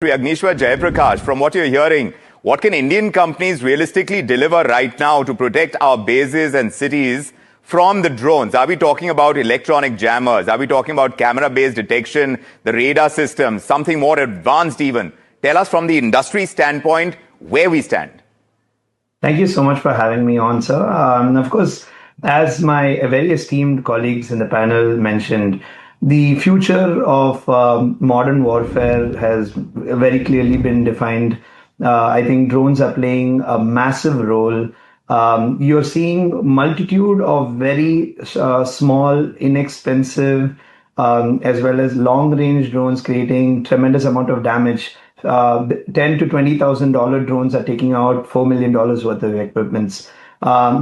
Agnishwar Jayaprakash, from what you're hearing, what can Indian companies realistically deliver right now to protect our bases and cities from the drones? Are we talking about electronic jammers? Are we talking about camera-based detection, the radar systems, something more advanced even? Tell us from the industry standpoint where we stand. Thank you so much for having me on, sir. Of course, as my very esteemed colleagues in the panel mentioned, the future of modern warfare has very clearly been defined. I think drones are playing a massive role. You're seeing multitude of very small, inexpensive, as well as long-range drones creating tremendous amount of damage. $10 to $20,000 drones are taking out $4 million worth of equipments.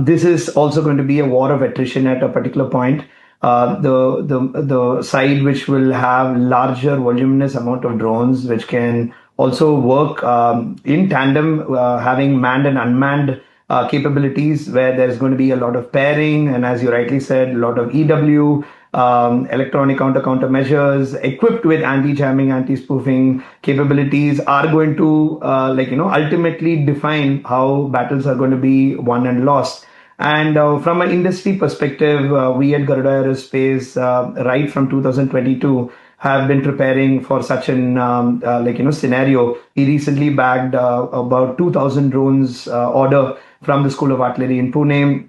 This is also going to be a war of attrition at a particular point. The side which will have larger voluminous amount of drones, which can also work in tandem, having manned and unmanned capabilities, where there's going to be a lot of pairing, and as you rightly said, a lot of EW, electronic countermeasures equipped with anti-jamming, anti-spoofing capabilities are going to ultimately define how battles are going to be won and lost. And from an industry perspective, we at Garuda Aerospace, right from 2022, have been preparing for such an scenario. We recently bagged about 2,000 drones order from the School of Artillery in Pune.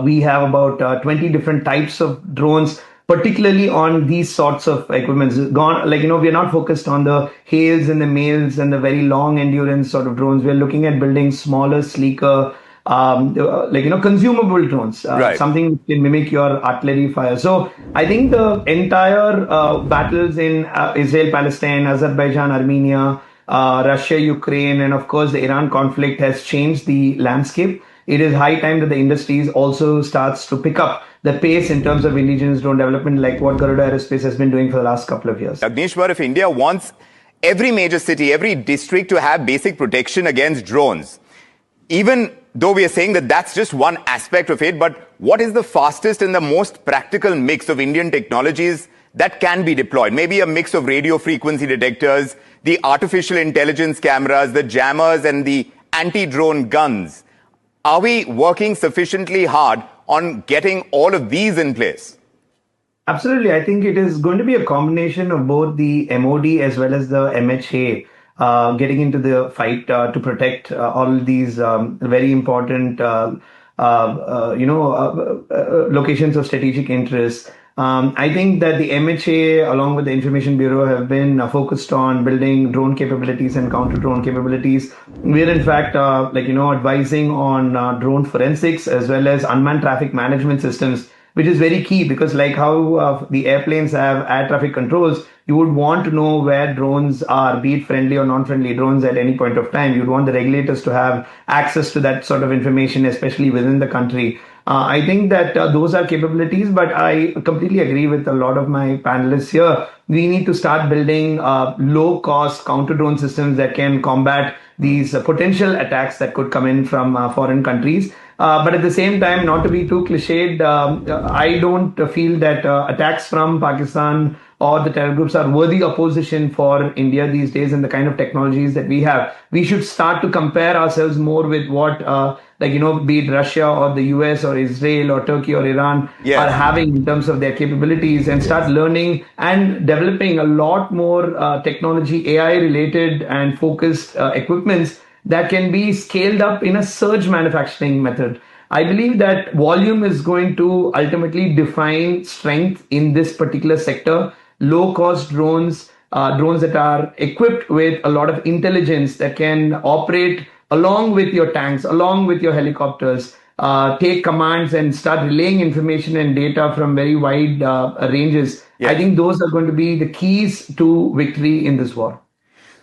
We have about 20 different types of drones, particularly on these sorts of equipments. We're not focused on the hails and the mails and the very long endurance sort of drones. We're looking at building smaller, sleeker, consumable drones, right. Something that can mimic your artillery fire. So I think the entire battles in Israel, Palestine, Azerbaijan, Armenia, Russia, Ukraine, and of course the Iran conflict has changed the landscape. It is high time that the industries also starts to pick up the pace in terms of indigenous drone development, like what Garuda Aerospace has been doing for the last couple of years. Agnishwar, if India wants every major city, every district to have basic protection against drones, even though we are saying that that's just one aspect of it, but what is the fastest and the most practical mix of Indian technologies that can be deployed? Maybe a mix of radio frequency detectors, the artificial intelligence cameras, the jammers, and the anti-drone guns. Are we working sufficiently hard on getting all of these in place? Absolutely. I think it is going to be a combination of both the MOD as well as the MHA getting into the fight to protect all these very important locations of strategic interest. I think that the MHA, along with the Information Bureau, have been focused on building drone capabilities and counter-drone capabilities. We're in fact, advising on drone forensics as well as unmanned traffic management systems, which is very key because like how the airplanes have air traffic controls, you would want to know where drones are, be it friendly or non-friendly drones at any point of time. You'd want the regulators to have access to that sort of information, especially within the country. I think that those are capabilities, but I completely agree with a lot of my panelists here. We need to start building low-cost counter-drone systems that can combat these potential attacks that could come in from foreign countries. But at the same time, not to be too cliched, I don't feel that attacks from Pakistan or the terror groups are worthy opposition for India these days and the kind of technologies that we have. We should start to compare ourselves more with what, be it Russia or the US or Israel or Turkey or Iran are having in terms of their capabilities and start learning and developing a lot more technology, AI related and focused equipments that can be scaled up in a surge manufacturing method. I believe that volume is going to ultimately define strength in this particular sector. Low-cost drones, drones that are equipped with a lot of intelligence that can operate along with your tanks, along with your helicopters, take commands and start relaying information and data from very wide ranges. I think those are going to be the keys to victory in this war.